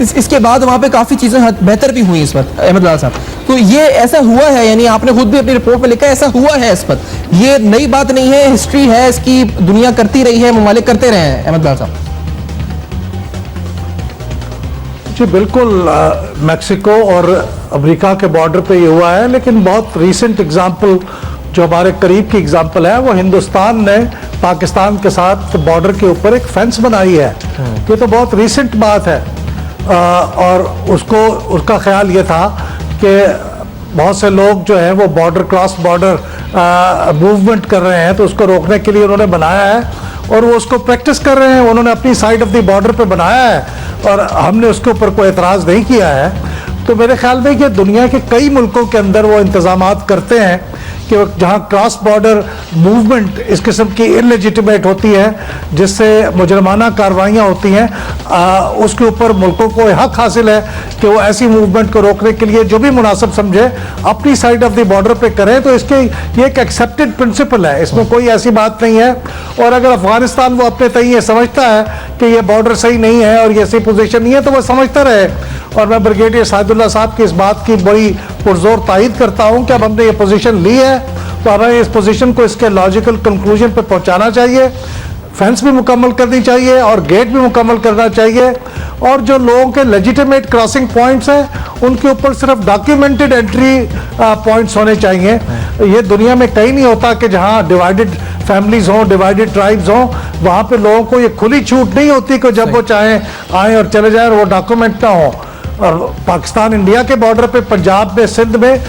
इसके बाद वहां पे काफी चीजें बेहतर भी हुई इस वक्त अहमद बिलाल साहब। तो ये ऐसा हुआ है, यानी आपने खुद भी अपनी रिपोर्ट में लिखा है ऐसा हुआ है इस वक्त, ये नई बात नहीं है, हिस्ट्री है इसकी, दुनिया करती रही है, ममालिक करते रहे हैं। अहमद बिलाल साहब जी बिल्कुल, मैक्सिको और अमेरिका के बॉर्डर पे ये हुआ है, लेकिन बहुत रीसेंट एग्जांपल जो हमारे करीब की एग्जांपल है वो हिंदुस्तान ने पाकिस्तान के साथ बॉर्डर के ऊपर एक फेंस बनाई है। ये तो बहुत रीसेंट बात है, और उसका ख्याल ये था कि बहुत से लोग जो हैं वो क्रॉस बॉर्डर मूवमेंट कर रहे हैं, तो उसको रोकने के लिए उन्होंने बनाया है और वो उसको प्रैक्टिस कर रहे हैं, उन्होंने अपनी साइड ऑफ द बॉर्डर पे बनाया है और हमने उसके ऊपर कोई एतराज़ नहीं किया है। तो मेरे ख्याल में कि दुनिया के कई मुल्कों के अंदर वो इंतजामात करते हैं कि जहाँ क्रॉस बॉर्डर मूवमेंट इस किस्म की इलेजिटिमेट होती है, जिससे मुजरमाना कार्रवाइयाँ होती हैं, उसके ऊपर मुल्कों को हक हासिल है कि वो ऐसी मूवमेंट को रोकने के लिए जो भी मुनासिब समझे अपनी साइड ऑफ द बॉर्डर पे करें। तो इसके ये एक एक्सेप्टेड प्रिंसिपल है, इसमें कोई ऐसी बात नहीं है। और अगर अफगानिस्तान वो अपने तय समझता है कि ये बॉर्डर सही नहीं है और ये सही पोजीशन नहीं है तो वह समझता रहे, और मैं ब्रिगेडियर साहिदुल्लाह साहब की इस बात की बड़ी पुरजोर तायद करता हूँ कि अब हमने ये पोजीशन ली है तो हमें इस पोजीशन को इसके लॉजिकल कंक्लूजन पे पहुँचाना चाहिए, फेंस भी मुकम्मल करनी चाहिए और गेट भी मुकम्मल करना चाहिए, और जो लोगों के लेजिटिमेट क्रॉसिंग पॉइंट्स हैं उनके ऊपर सिर्फ डॉक्यूमेंटेड एंट्री पॉइंट्स होने चाहिए। ये दुनिया में कहीं नहीं होता कि जहाँ डिवाइडेड फैमिलीज हों, डिवाइडेड ट्राइब्स हों, वहाँ पे लोगों को ये खुली छूट नहीं होती कि जब वो चाहें आए और चले जाएं और वो डॉक्यूमेंट ना हो। और पाकिस्तान इंडिया के बॉर्डर पे पंजाब में, सिंध में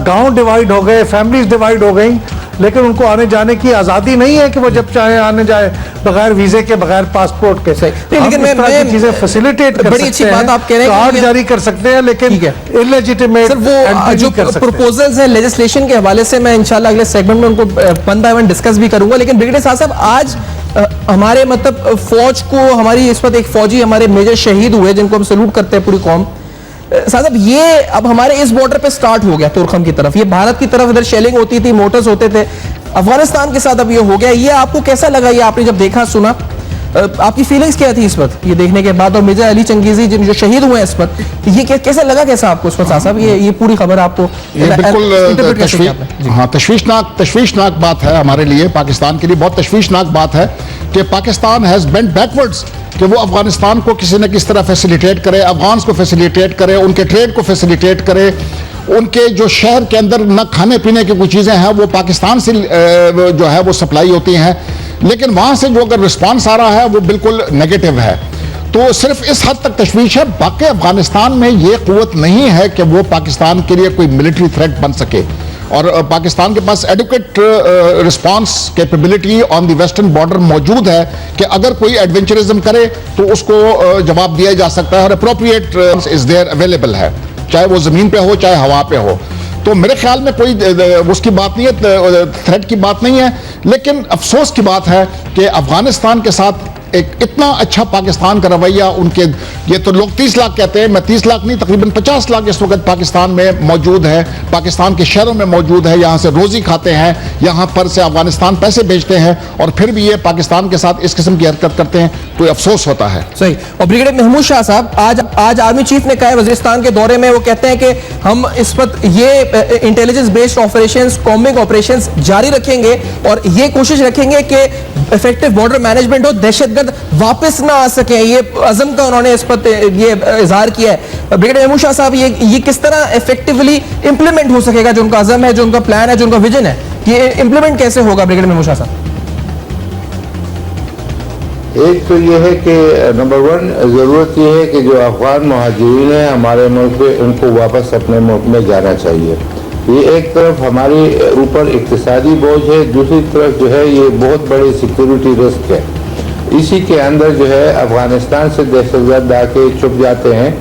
गांव डिवाइड हो गए, फैमिलीज डिवाइड हो गई, लेकिन उनको आने जाने की आज़ादी नहीं है कि वो जब चाहे आने जाए बगैर वीजे के, बगैर पासपोर्ट के। लेकिन मैं चीजें फैसिलिटेट कर बड़ी अच्छी बात आप कह रहे हैं, कार्ड जारी कर सकते हैं, लेकिन इलेजिटिमेट वो जो प्रपोजल्स हैं लेजिस्लेशन के हवाले से मैं इंशाल्लाह अगले सेगमेंट में उनको वन बाय वन डिस्कस भी करूंगा। लेकिन ब्रिगेडियर साहब आज हमारे मतलब फौज को, हमारी इस वक्त एक फौजी हमारे मेजर शहीद हुए जिनको हम सैल्यूट करते हैं पूरी कौम, साहब ये अब हमारे इस बॉर्डर पे स्टार्ट हो गया तुर्खम की तरफ, ये भारत की तरफ इधर शेलिंग होती थी, मोटर्स होते थे, अफगानिस्तान के साथ अब ये हो गया। ये आपको कैसा लगा, ये आपने जब देखा सुना, आपकी फीलिंग्स क्या थी इस वक्त ये देखने के बाद? और मेजर अली चंगेजी जिन जो शहीद हुए इस वक्त, ये कैसा लगा, कैसा आपको इस वक्त साहब ये पूरी खबर आपको? बिल्कुल हाँ, तशवीशनाक बात है हमारे लिए, पाकिस्तान के लिए बहुत तशवीशनाक बात है कि पाकिस्तान हैज बेंट बैकवर्ड्स कि वो अफगानिस्तान को किसी न किस तरह फैसिलिटेट करे, अफगान को फैसिलिटेट करे, उनके ट्रेड को फैसिलिटेट करे, उनके जो शहर के अंदर न खाने पीने की कुछ चीज़ें हैं वो पाकिस्तान से जो है वो सप्लाई होती हैं, लेकिन वहाँ से जो अगर रिस्पांस आ रहा है वो बिल्कुल नेगेटिव है। तो सिर्फ इस हद तक तशवीश है, बाकी अफगानिस्तान में ये क़ुव्वत नहीं है कि वो पाकिस्तान के लिए कोई मिलिट्री थ्रेट बन सके, और पाकिस्तान के पास adequate response capability on the western border मौजूद है कि अगर कोई एडवेंचरिज्म करे तो उसको जवाब दिया जा सकता है, और अप्रोप्रिएट इज देयर अवेलेबल है, चाहे वो ज़मीन पे हो चाहे हवा पे हो। तो मेरे ख्याल में कोई उसकी बात नहीं है, थ्रेट की बात नहीं है। लेकिन अफसोस की बात है कि अफगानिस्तान के साथ एक इतना अच्छा पाकिस्तान का रवैया उनके, ये तो लोग 30 लाख कहते हैं, मैं 30 लाख नहीं, तकरीबन 50 लाख इस वक्त पाकिस्तान में मौजूद है, पाकिस्तान के शहरों में मौजूद है, यहाँ से रोजी खाते हैं, यहाँ पर से अफगानिस्तान पैसे भेजते हैं, और फिर भी ये पाकिस्तान के साथ इस किस्म की हरकत करते हैं तो अफसोस होता है। सही। और ब्रिगेडियर महमूद शाह साहब, आज आर्मी चीफ ने कहा है वजीरिस्तान के दौरे में, वो कहते हैं कि हम इस वक्त ये intelligence based operations, combing operations जारी रखेंगे और ये कोशिश रखेंगे कि इफेक्टिव बॉर्डर मैनेजमेंट हो, दहशतगर्द वापस ना आ सके। ये अज़म का उन्होंने इस पर ये इजहार किया है। ब्रिगेडियर महमूद शाह साहब, ये किस तरह इफेक्टिवली इंप्लीमेंट हो सकेगा? जो उनका अज़म है, जो उनका प्लान है, जो उनका विजन है, ये इंप्लीमेंट कैसे होगा ब्रिगेडियर महमूद शाह साहब? एक तो ये है कि नंबर 1 ज़रूरत ये है कि जो अफगान महाजिरीन हैं हमारे मुल्क पे, उनको वापस अपने मुल्क में जाना चाहिए। ये एक तरफ हमारे ऊपर इक्तिसादी बोझ है, दूसरी तरफ जो है ये बहुत बड़ी सिक्योरिटी रिस्क है। इसी के अंदर जो है अफगानिस्तान से दहशतगर्द आके छुप जाते हैं,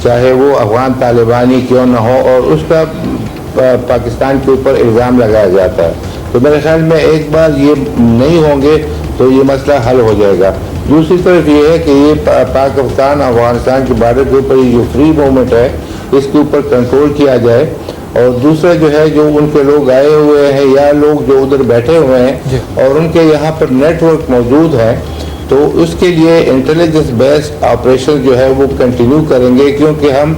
चाहे वो अफगान तालिबानी क्यों ना हो, और उसका पाकिस्तान के ऊपर इल्ज़ाम लगाया जाता है। तो मेरे ख्याल में एक बार ये नहीं होंगे तो ये मसला हल हो जाएगा। दूसरी तरफ ये है कि ये पाकिस्तान अफगानिस्तान के बॉर्डर के ऊपर ये जो फ्री मूवमेंट है, इसके ऊपर कंट्रोल किया जाए। और दूसरा जो है, जो उनके लोग आए हुए हैं या लोग जो उधर बैठे हुए हैं और उनके यहाँ पर नेटवर्क मौजूद है, तो उसके लिए इंटेलिजेंस बेस्ड ऑपरेशन जो है वो कंटिन्यू करेंगे, क्योंकि हम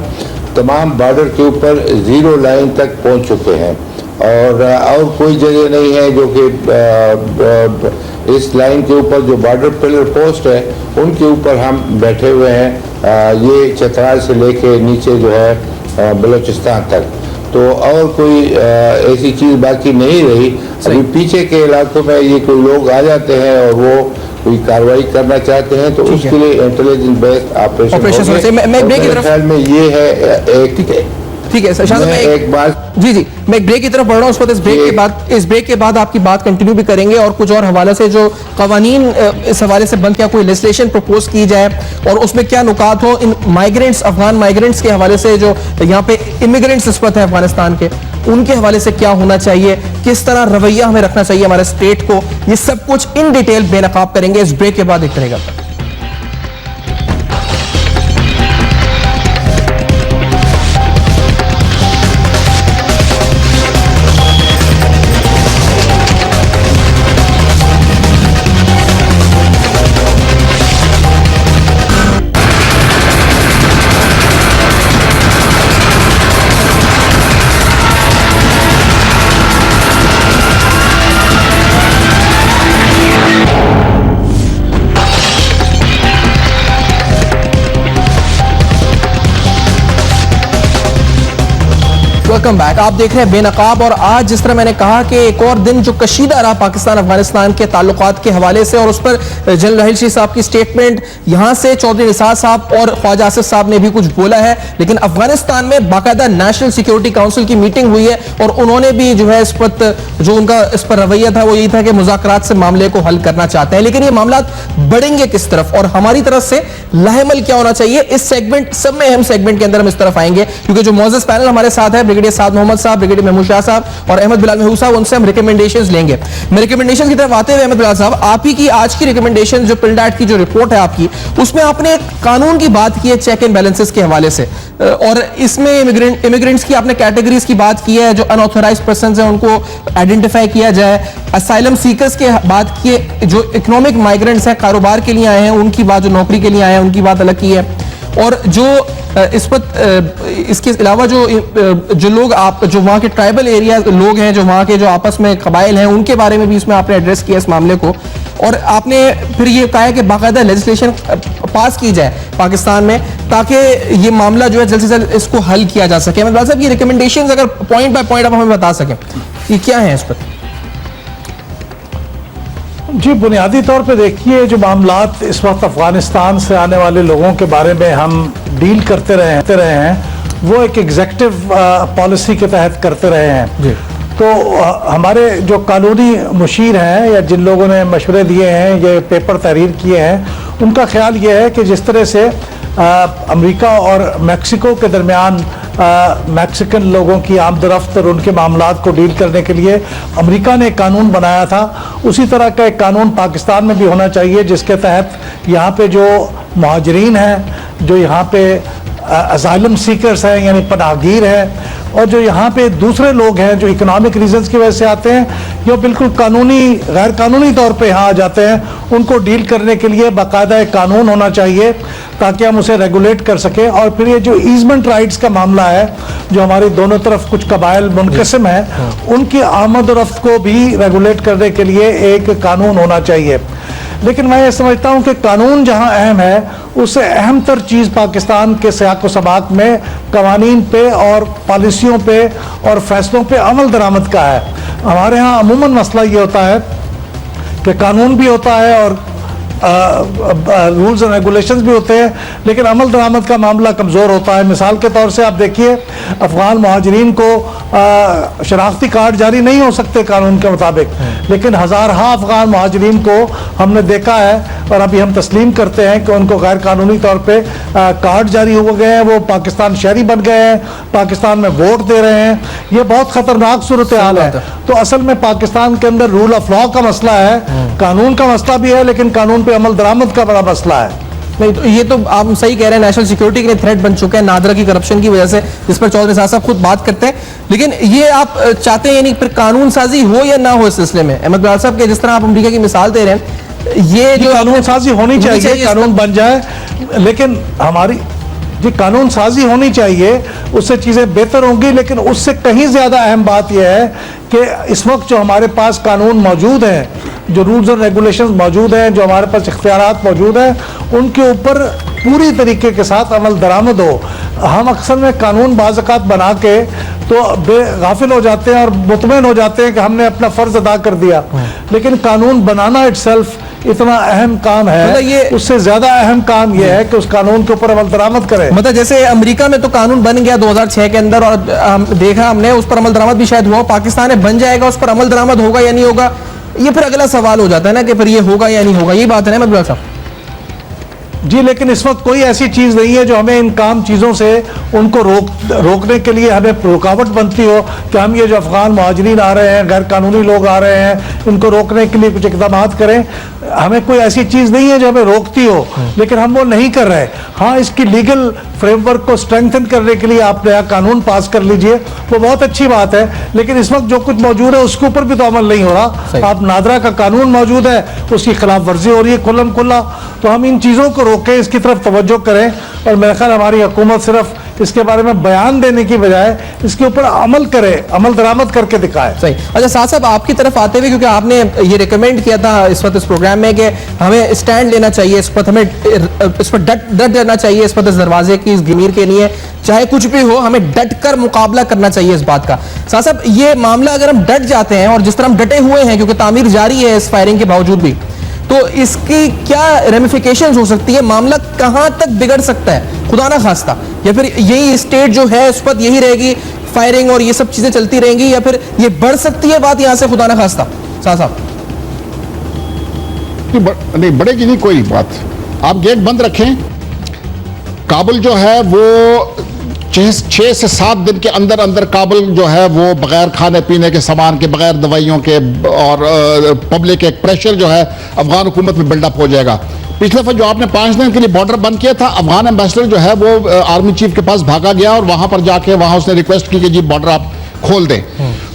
तमाम बॉर्डर के ऊपर ज़ीरो लाइन तक पहुँच चुके हैं और कोई जगह नहीं है जो कि इस लाइन के ऊपर जो बॉर्डर पिलर पोस्ट है उनके ऊपर हम बैठे हुए हैं, ये चतराल से लेके नीचे जो है बलूचिस्तान तक। तो और कोई ऐसी चीज़ बाकी नहीं रही। अभी पीछे के इलाकों में ये कोई लोग आ जाते हैं और वो कोई कार्रवाई करना चाहते हैं, तो उसके लिए इंटेलिजेंस बेस्ड ऑपरेशन मैं ब्रेक की तरफ, ख्याल में ये है एक ठीक है सर, मैं एक बात जी मैं एक ब्रेक की तरफ बढ़ रहा हूँ। उस वक्त इस ब्रेक के बाद आपकी बात कंटिन्यू भी करेंगे और कुछ और हवाले से जो कवानीन इस हवाले से बंद, क्या कोई लेजिस्लेशन प्रपोज की जाए और उसमें क्या नुकात हो इन माइग्रेंट्स, अफगान माइग्रेंट्स के हवाले से, जो यहाँ पे इमिग्रेंट्स इस वक्त है अफगानिस्तान के, उनके हवाले से क्या होना चाहिए, किस तरह रवैया हमें रखना चाहिए हमारे स्टेट को, ये सब कुछ इन डिटेल बेनकाब करेंगे इस ब्रेक के बाद। एक रहेगा वेलकम बैक। आप देख रहे हैं बेनकाब, और आज जिस तरह मैंने कहा कि एक और दिन जो कशीदा रहा पाकिस्तान अफगानिस्तान के ताल्लुकात के हवाले से, और उस पर जनरल राहिल शीर साहब की स्टेटमेंट, यहां से चौधरी निसार साहब और ख्वाजा आसिफ साहब ने भी कुछ बोला है, लेकिन अफगानिस्तान में बाकायदा नेशनल सिक्योरिटी काउंसिल की मीटिंग हुई है और उन्होंने भी जो है इस पर जो उनका इस पर रवैया था वो यही था कि मुज़ाकरात से मामले को हल करना चाहते हैं। लेकिन ये मामला बढ़ेंगे किस तरफ और हमारी तरफ से लाहेमल क्या होना चाहिए, इस सेगमेंट, सब में अहम सेगमेंट के अंदर हम इस तरफ आएंगे, क्योंकि जो मौजूद पैनल हमारे साथ है, ब्रिगेडियर साद मोहम्मद साहब, ब्रिगेडियर महमूद शाह साहब और अहमद बिलाल महबूब साहब, उनसे हम रिकमेंडेशंस लेंगे। मैं रिकमेंडेशंस की तरफ आते हुए अहमद बिलाल साहब, आप ही की आज की रिकमेंडेशन जो पिल्डाट की जो रिपोर्ट है आपकी, उसमें आपने एक कानून की बात की है चेक एंड बैलेंसेस के हवाले से, और इसमें इमिग्रेंट्स की आपने कैटेगरीज की बात की है, जो अनऑथराइज्ड पर्संस हैं उनको आइडेंटिफाई किया जाए, असाइलम सीकर्स के बात की है, जो इकोनॉमिक माइग्रेंट्स हैं, कारोबार के लिए आए हैं उनकी बात, जो नौकरी के लिए आए हैं उनकी बात अलग की है, और जो इस पर इसके अलावा जो लोग आप जो वहाँ के ट्राइबल एरिया लोग हैं, जो वहाँ के जो आपस में कबाइल हैं, उनके बारे में भी इसमें आपने एड्रेस किया इस मामले को, और आपने फिर ये कहा है कि बाकायदा लेजिस्लेशन पास की जाए पाकिस्तान में ताकि ये मामला जो है जल्द से जल्द इसको हल किया जा सके। मैं साहब, ये रिकमेंडेशंस अगर पॉइंट बाय पॉइंट आप हमें बता सकें ये क्या है इस पर? जी, बुनियादी तौर पे देखिए, जो मामलात इस वक्त अफगानिस्तान से आने वाले लोगों के बारे में हम डील करते रहे हैं, वो एक एग्जेक्टिव पॉलिसी के तहत करते रहे हैं जी। तो हमारे जो कानूनी मुशीर हैं या जिन लोगों ने मशवरे दिए हैं, ये पेपर तहरीर किए हैं, उनका ख्याल ये है कि जिस तरह से अमेरिका और मैक्सिको के दरमियान मैक्सिकन लोगों की आमदरफ्त और उनके मामलात को डील करने के लिए अमेरिका ने एक कानून बनाया था, उसी तरह का एक कानून पाकिस्तान में भी होना चाहिए, जिसके तहत यहाँ पे जो मुहाजिरीन हैं, जो यहाँ पे असाइलम सीकर्स हैं यानी पनाहगीर हैं, और जो यहाँ पे दूसरे लोग हैं जो इकोनॉमिक रीजंस की वजह से आते हैं, जो बिल्कुल कानूनी गैर कानूनी तौर पे यहाँ आ जाते हैं, उनको डील करने के लिए बाकायदा एक कानून होना चाहिए ताकि हम उसे रेगुलेट कर सकें। और फिर ये जो ईजमेंट राइट्स का मामला है, जो हमारी दोनों तरफ कुछ कबाइल मुनकसिम है, उनकी आमद और रफ्त को भी रेगुलेट करने के लिए एक कानून होना चाहिए। लेकिन मैं ये समझता हूँ कि कानून जहाँ अहम है, उससे अहम तर चीज़ पाकिस्तान के सियाक व सबाक में कवानीन पे और पॉलिसियों पे और फैसलों पे अमल दरामद का है। हमारे यहाँ अमूमन मसला ये होता है कि कानून भी होता है और रूल्स एंड रेगुलेशंस भी होते हैं, लेकिन अमल दरामद का मामला कमज़ोर होता है। मिसाल के तौर से आप देखिए, अफ़गान मुहाजिरीन को शनाख्ती कार्ड जारी नहीं हो सकते कानून के मुताबिक, लेकिन हज़ारहा अफ़गान मुहाजिरीन को हमने देखा है और अभी हम तस्लीम करते हैं कि उनको गैर कानूनी तौर पे कार्ड जारी हो गए हैं, वो पाकिस्तान शहरी बन गए हैं, पाकिस्तान में वोट दे रहे हैं। ये बहुत ख़तरनाक सूरत हाल है। तो असल में पाकिस्तान के अंदर रूल ऑफ लॉ का मसला है, कानून का मसला भी है, लेकिन कानून पे अमल दरामद का बड़ा मसला है। नहीं, तो ये तो आप सही कह रहे हैं, नेशनल सिक्योरिटी के लिए थ्रेट बन चुका है नादरा की करप्शन की वजह से, जिस पर चौधरी साहब खुद बात करते हैं। लेकिन ये आप चाहते हैं यानी फिर कानून साजी हो या ना हो इस सिलसिले में? अहमद बयार साहब के जिस तरह आप अमेरिका की मिसाल दे रहे हैं, ये जो कानून साजी होनी चाहिए, कानून बन जाए, लेकिन हमारी जी कानून साजी होनी चाहिए, उससे चीज़ें बेहतर होंगी। लेकिन उससे कहीं ज़्यादा अहम बात यह है कि इस वक्त जो हमारे पास कानून मौजूद हैं, जो रूल्स और रेगुलेशंस मौजूद हैं, जो हमारे पास इख्तियारात मौजूद हैं, उनके ऊपर पूरी तरीके के साथ अमल दरामद हो। हम अक्सर में कानून बाज़ाक़त बना के तो बेगाफिल हो जाते हैं और मुतमईन हो जाते हैं कि हमने अपना फ़र्ज़ अदा कर दिया, लेकिन कानून बनाना इट्सेल्फ इतना अहम काम है, मतलब ये उससे ज्यादा अहम काम यह है कि उस कानून के ऊपर अमल दरामद करें। मतलब जैसे अमेरिका में तो कानून बन गया 2006 के अंदर और देखा हमने, उस पर अमल दरामद भी शायद हुआ, पाकिस्तान में बन जाएगा, उस पर अमल दरामद होगा या नहीं होगा, ये फिर अगला सवाल हो जाता है ना कि फिर ये होगा या नहीं होगा। ये बात है ना अहमद साहब जी, लेकिन इस वक्त कोई ऐसी चीज़ नहीं है जो हमें इन काम चीज़ों से उनको रोकने के लिए हमें रुकावट बनती हो कि हम ये जो अफ़गान मुहाजिरीन आ रहे हैं, गैर कानूनी लोग आ रहे हैं, इनको रोकने के लिए कुछ इक़दाम करें। हमें कोई ऐसी चीज़ नहीं है जो हमें रोकती हो, लेकिन हम वो नहीं कर रहे। हाँ, इसकी लीगल फ्रेमवर्क को स्ट्रेंथन करने के लिए आप नया कानून पास कर लीजिए, वो बहुत अच्छी बात है, लेकिन इस वक्त जो कुछ मौजूद है उसके ऊपर भी तो अमल नहीं हो रहा। आप नादरा का कानून मौजूद है, उसकी खिलाफ वर्जी हो रही है खुल्लम खुल्ला। तो हम इन चीज़ों को रोकें, इसकी तरफ तवज्जो करें, और मेरा ख्याल हमारी हुकूमत सिर्फ इसके बारे में बयान देने की बजाय इसके ऊपर अमल करे, अमल दरामद करके दिखाए। सही। अच्छा साथ साहब, आपकी तरफ आते हुए, क्योंकि आपने ये रिकमेंड किया था इस वक्त इस प्रोग्राम में कि हमें स्टैंड लेना चाहिए इस पर, हमें इस पर डट जाना चाहिए, इस पर इस दरवाजे की इस गिमीर के लिए चाहे कुछ भी हो, हमें डट कर मुकाबला करना चाहिए इस बात का। साथ साहब, ये मामला अगर हम डट जाते हैं और जिस तरह हम डटे हुए हैं, क्योंकि तामीर जारी है इस फायरिंग के बावजूद भी, तो इसकी क्या रेमिफिकेशंस हो सकती है? मामला कहां तक बिगड़ सकता है खुदा ना खास्ता, या फिर यही स्टेट जो है उस पर यही रहेगी, फायरिंग और ये सब चीजें चलती रहेंगी, या फिर ये बढ़ सकती है बात यहां से खुदा ना खास्ता? साहब नहीं बढ़ेगी नहीं कोई बात। आप गेट बंद रखें, काबुल जो है वो 6 से 7 दिन के अंदर अंदर काबुल जो है वो बगैर खाने पीने के सामान के, बगैर दवाइयों के और पब्लिक एक प्रेशर जो है अफगान हुकूमत में बिल्डअप हो जाएगा। पिछले दफा जो आपने 5 दिन के लिए बॉर्डर बंद किया था, अफगान एम्बेसडर जो है वो आर्मी चीफ के पास भागा गया और वहां पर जाके वहां उसने रिक्वेस्ट की कि जी बॉर्डर आप खोल दें।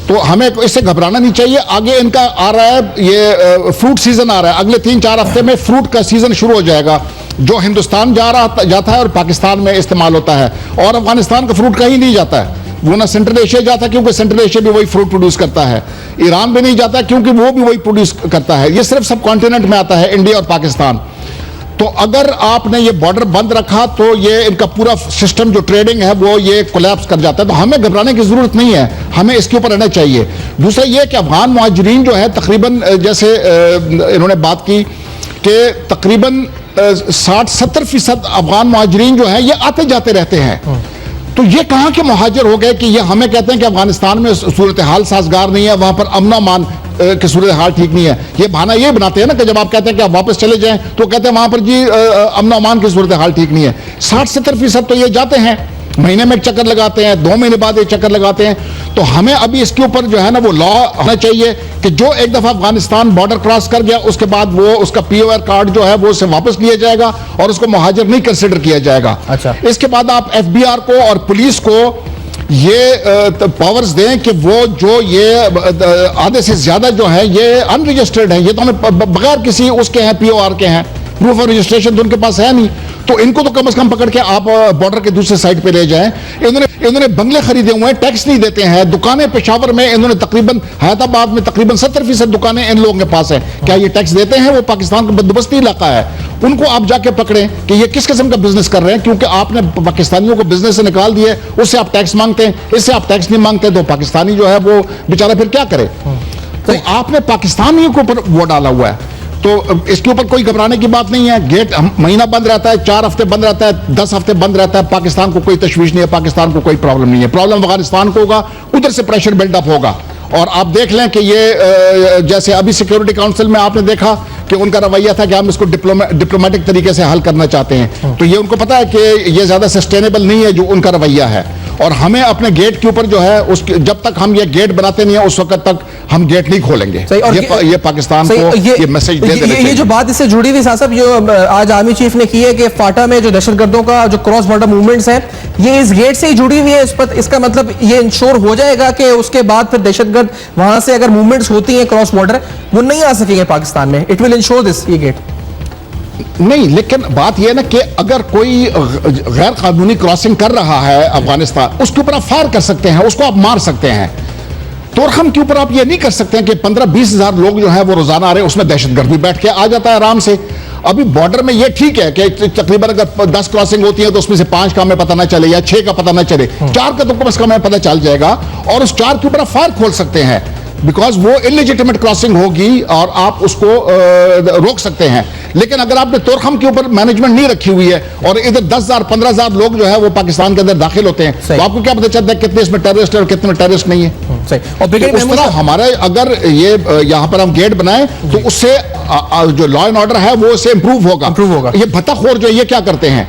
तो हमें इससे घबराना नहीं चाहिए। आगे इनका आ रहा है, ये फ्रूट सीजन आ रहा है, अगले 3-4 हफ्ते में फ्रूट का सीजन शुरू हो जाएगा, जो हिंदुस्तान जाता है और पाकिस्तान में इस्तेमाल होता है, और अफगानिस्तान का फ्रूट कहीं नहीं जाता है। वो ना सेंट्रल एशिया जाता है क्योंकि सेंट्रल एशिया भी वही फ्रूट प्रोड्यूस करता है, ईरान भी नहीं जाता क्योंकि वो भी वही प्रोड्यूस करता है। ये सिर्फ सब कॉन्टिनेंट में आता है, इंडिया और पाकिस्तान। तो अगर आपने ये बॉर्डर बंद रखा तो ये इनका पूरा सिस्टम जो ट्रेडिंग है वो ये कोलैप्स कर जाता है। तो हमें घबराने की जरूरत नहीं है, हमें इसके ऊपर रहना चाहिए। दूसरा ये कि अफगान मुहाजिरीन जो है तकरीबन, जैसे इन्होंने बात की कि तकरीबन 60-70% अफगान मुहाजिरीन जो है ये आते जाते रहते हैं। तो ये कहाँ के मुहाजिर हो गए कि ये हमें कहते हैं कि अफगानिस्तान में सूरत हाल साजगार नहीं है, वहां पर अमन अमान की सूरत हाल ठीक नहीं है। ये बहाना ये बनाते हैं ना कि जब आप कहते हैं कि आप वापस चले जाएं तो कहते हैं वहां पर जी अमन अमान की सूरत हाल ठीक नहीं है। 60-70% तो ये जाते हैं महीने में एक चक्कर लगाते हैं, 2 महीने बाद एक चक्कर लगाते हैं। तो हमें अभी इसके ऊपर जो है ना वो लॉ होना चाहिए कि जो एक दफा अफगानिस्तान बॉर्डर क्रॉस कर गया उसके बाद वो उसका POR कार्ड जो है वो उसे वापस लिया जाएगा और उसको मुहाजिर नहीं कंसिडर किया जाएगा। अच्छा। इसके बाद आप FBR को और पुलिस को ये पावर्स दें कि वो जो ये आधे से ज्यादा जो है ये अनरजिस्टर्ड है, ये तो हमें बगैर किसी उसके हैं, POR के हैं, प्रूफ ऑफ रजिस्ट्रेशन तो उनके पास है नहीं, तो इनको तो कम से कम पकड़ के आप बॉर्डर के दूसरे साइड पे ले जाएं। इन्होंने बंगले खरीदे हुए हैं, टैक्स नहीं देते हैं। दुकानें पेशावर में इन्होंने तकरीबन, हैदराबाद में तकरीबन 70% दुकानें इन लोगों के पास है। क्या ये टैक्स देते हैं? वो पाकिस्तान का बंदोबस्ती इलाका है। उनको आप जाके पकड़ें कि ये किस किस्म का बिजनेस कर रहे हैं, क्योंकि आपने पाकिस्तानियों को बिजनेस से निकाल दिया, उससे आप टैक्स मांगते हैं, इससे आप टैक्स नहीं मांगते, तो पाकिस्तानी जो है वो बेचारा फिर क्या करे? तो आपने पाकिस्तानियों के ऊपर वो डाला हुआ है, तो इसके ऊपर कोई घबराने की बात नहीं है। गेट महीना बंद रहता है, 4 हफ्ते बंद रहता है, 10 हफ्ते बंद रहता है, पाकिस्तान को कोई तशवीश नहीं है, पाकिस्तान को कोई प्रॉब्लम नहीं है। प्रॉब्लम अफगानिस्तान को होगा, उधर से प्रेशर बिल्डअप होगा। और आप देख लें कि ये जैसे अभी सिक्योरिटी काउंसिल में आपने देखा कि उनका रवैया था कि हम इसको डिप्लोमेटिक तरीके से हल करना चाहते हैं, तो ये उनको पता है कि ये ज्यादा सस्टेनेबल नहीं है जो उनका रवैया है। और हमें अपने गेट के ऊपर जो है उसके, जब तक हम ये गेट बनाते नहीं है उस वक्त तक हम गेट नहीं खोलेंगे। ये पाकिस्तान को ये मैसेज दे देना चाहिए। ये जो बात इससे जुड़ी हुई साहब जो आज आर्मी चीफ ने की है कि फाटा में जो दहशतगर्दों का जो क्रॉस बॉर्डर मूवमेंट्स है ये इस गेट से ही जुड़ी हुई है, इस पर इसका मतलब ये इंश्योर हो जाएगा कि उसके बाद फिर दहशतगर्द वहां से अगर मूवमेंट्स होती हैं क्रॉस बॉर्डर वो नहीं आ सकेंगे पाकिस्तान में। इट विल इंश्योर दिस, ये गेट नहीं, लेकिन बात यह है ना कि अगर कोई गैर कानूनी क्रॉसिंग कर रहा है अफगानिस्तान, उसके ऊपर आप फायर कर सकते हैं, उसको आप मार सकते हैं। तोरखम के ऊपर आप ये नहीं कर सकते हैं कि 15-20 हजार लोग जो है वो रोजाना आ रहे हैं, उसमें दहशतगर्द भी बैठ के आ जाता है आराम से। अभी बॉर्डर में ये ठीक है कि तकरीबन अगर 10 क्रॉसिंग होती है तो उसमें से 5 का हमें पता ना चले या 6 का पता ना चले, 4 का तो कम से कम हमें पता चल जाएगा और उस 4 के ऊपर आप फायर खोल सकते हैं, बिकॉज वो इलिजिटिमेट क्रॉसिंग होगी और आप उसको रोक सकते हैं। लेकिन अगर आपने तोरखम के ऊपर मैनेजमेंट नहीं रखी हुई है और इधर 10,000-15,000 लोग जो है वो पाकिस्तान के अंदर दाखिल होते हैं, तो आपको क्या पता चलता है कितने इसमें टेररिस्ट है और कितने टेररिस्ट नहीं है? सही। और तो उस तरह हमारे अगर ये यहाँ पर हम गेट बनाए तो उससे जो लॉ एंड ऑर्डर है वो उससे इंप्रूव होगा। ये भत्ताखोर जो ये क्या करते हैं,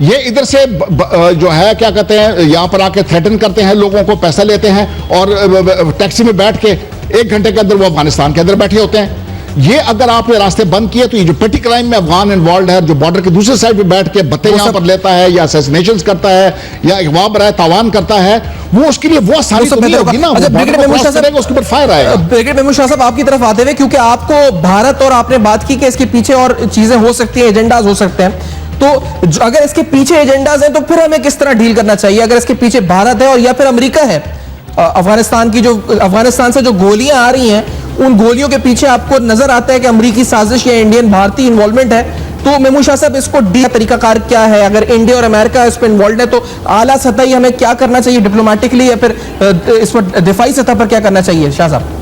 ये इधर से जो है क्या कहते हैं यहाँ पर आके थ्रेटन करते हैं, लोगों को पैसा लेते हैं और टैक्सी में बैठ के 1 घंटे के अंदर वो अफगानिस्तान के अंदर बैठे होते हैं। ये अगर आपने रास्ते बंद किए तो ये जो पेटी क्राइम में अफगान इन्वॉल्व है, जो बॉर्डर के दूसरे साइड पे बैठ के बत्ते यहाँ पर लेता है या असैसिनेशंस करता है या अगवा बराए तावान करता है, वो उसके लिए वो सारी तो नहीं होगी ना। ब्रिगेडियर मेमून शाह साहब आपकी तरफ आते हुए, क्योंकि आपको भारत और आपने बात की कि इसके पीछे और चीजें हो सकती है, एजेंडाज हो सकते हैं, तो अगर इसके पीछे एजेंडाज हैं तो फिर हमें किस तरह डील करना चाहिए? अगर इसके पीछे भारत है और या फिर अमेरिका है, अफगानिस्तान से जो गोलियां आ रही हैं उन गोलियों के पीछे आपको नजर आता है कि अमेरिकी साजिश या इंडियन भारतीय इन्वॉल्वमेंट है, तो मेमून शाह साहब इसको डील तरीकाकार क्या है? अगर इंडिया और अमेरिका इस पर इन्वॉल्व है तो आला सतह ही हमें क्या करना चाहिए डिप्लोमेटिकली, या फिर इस पर दिफाई सतह पर क्या करना चाहिए? शाह साहब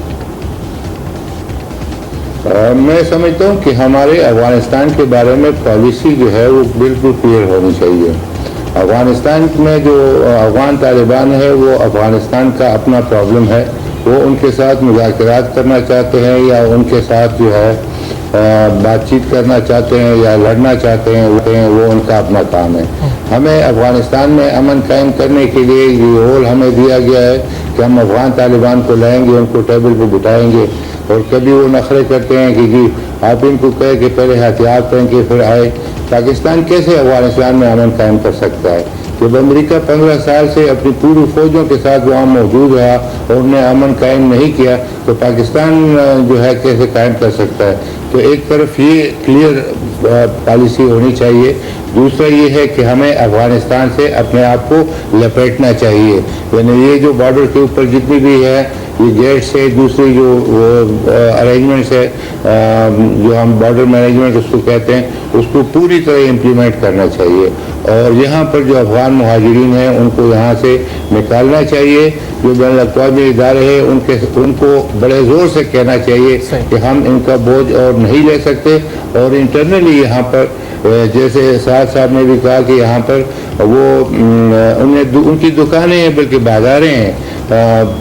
मैं समझता हूँ कि हमारे अफगानिस्तान के बारे में पॉलिसी जो है वो बिल्कुल क्लियर होनी चाहिए। अफगानिस्तान में जो अफगान तालिबान है वो अफगानिस्तान का अपना प्रॉब्लम है, वो उनके साथ मुज़ाकरात करना चाहते हैं या उनके साथ जो है बातचीत करना चाहते हैं या लड़ना चाहते हैं, वो उनका अपना काम है। हमें अफगानिस्तान में अमन कायम करने के लिए ये रोल हमें दिया गया है कि हम अफगान तालिबान को लाएंगे, उनको टेबल पर बिठाएंगे, और कभी वो नखरे करते हैं कि जी आप इनको कहे कि पहले हथियार पहन के फिर आए। पाकिस्तान कैसे अफगानिस्तान में अमन कायम कर सकता है जब अमेरिका 15 साल से अपनी पूरी फौजों के साथ वहाँ मौजूद रहा और उन्हें अमन कायम नहीं किया, तो पाकिस्तान जो है कैसे कायम कर सकता है? तो एक तरफ ये क्लियर पॉलिसी होनी चाहिए, दूसरा ये है कि हमें अफगानिस्तान से अपने आप को लपेटना चाहिए। यानी ये जो बॉर्डर के ऊपर जितनी भी है ये गेट से दूसरी जो अरेंजमेंट्स है, जो हम बॉर्डर मैनेजमेंट उसको कहते हैं, उसको पूरी तरह इम्प्लीमेंट करना चाहिए। और यहाँ पर जो अफगान मुहाजिरीन हैं उनको यहाँ से निकालना चाहिए। जो बैनुल-अक़वामी इदारे हैं उनको बड़े ज़ोर से कहना चाहिए कि हम इनका बोझ और नहीं ले सकते। और इंटरनली यहाँ पर जैसे साद साहब ने भी कहा कि यहाँ पर वो उनकी दुकानें हैं बल्कि बाजारें हैं,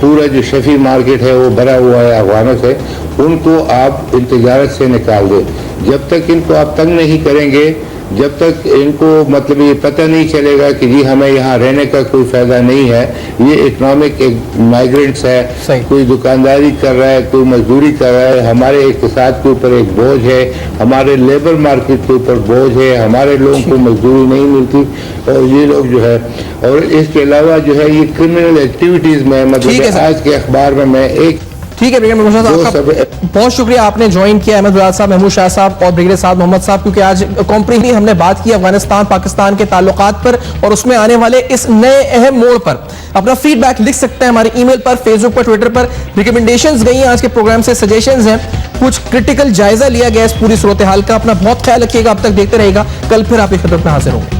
पूरा जो शफी मार्केट है वो भरा हुआ है अफगानों से, उनको आप इंतजारत से निकाल दें। जब तक इनको आप तंग नहीं करेंगे जब तक इनको मतलब ये पता नहीं चलेगा कि जी हमें यहाँ रहने का कोई फायदा नहीं है, ये इकोनॉमिक एक माइग्रेंट्स है, कोई दुकानदारी कर रहा है, कोई मजदूरी कर रहा है, हमारे इक़्तिसाद के ऊपर एक बोझ है, हमारे लेबर मार्केट के ऊपर बोझ है, हमारे लोगों को मजदूरी नहीं मिलती और ये लोग जो है, और इसके अलावा जो है ये क्रिमिनल एक्टिविटीज में मतलब आज के अखबार में मैं एक ठीक है ब्रिगेडियर महमूद साहब, आपका बहुत शुक्रिया, आपने ज्वाइन किया अहमद बजाज साहब, महमूद शाह साहब और ब्रिगेडियर साहब मोहम्मद साहब, क्योंकि आज कॉम्प्रिहेंसिवली हमने बात की अफगानिस्तान पाकिस्तान के ताल्लुकात पर और उसमें आने वाले इस नए अहम मोड़ पर। अपना फीडबैक लिख सकते हैं हमारे ईमेल पर, फेसबुक पर, ट्विटर पर। रिकमेंडेशंस गई हैं आज के प्रोग्राम से, सजेशंस हैं, कुछ क्रिटिकल जायजा लिया गया इस पूरी सूरत हाल का। अपना बहुत ख्याल रखिएगा, अब तक देखते रहेगा, कल फिर आपकी खिदमत में हाजिर होंगे।